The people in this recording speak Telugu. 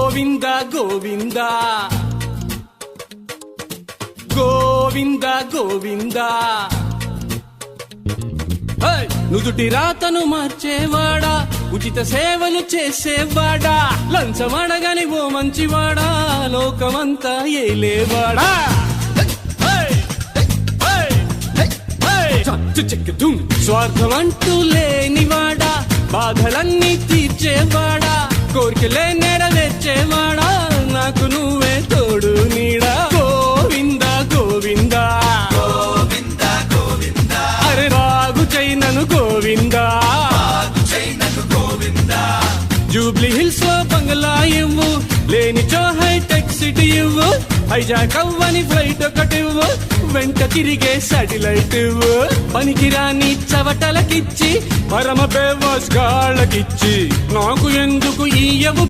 గోవింద గోవింద గోవింద గోవింద నుదుటి రాతను మార్చేవాడా, ఉచిత సేవలు చేసేవాడా, లంచమడగని ఓ మంచివాడా, లోకమంతా ఏలేవాడా. స్వార్థమంటూ లేనివాడా, బాధలన్నీ తీర్చేవాడా, కోరికలే నెరవేర్చేవాడా, నాకు నువ్వే తోడు నీడా. గోవింద గోవింద గోవింద గోవింద అరే రాగు చైనను గోవింద. జూబ్లీ హిల్స్ లో బంగ్లా ఇవ్వు, లేనిచో హైటెక్ సిటీ ఇవ్వు, హైజాక్ అవ్వని ఫ్లైట్ ఒకటివ్వు, వెంట తిరిగే సాటిలైట్ ఇవ్వు. పనికిరాని చవటలకిచ్చి పరమ బేవాస్ గాళ్ళకిచ్చి నాకు ఎందుకు ఇయ్యవు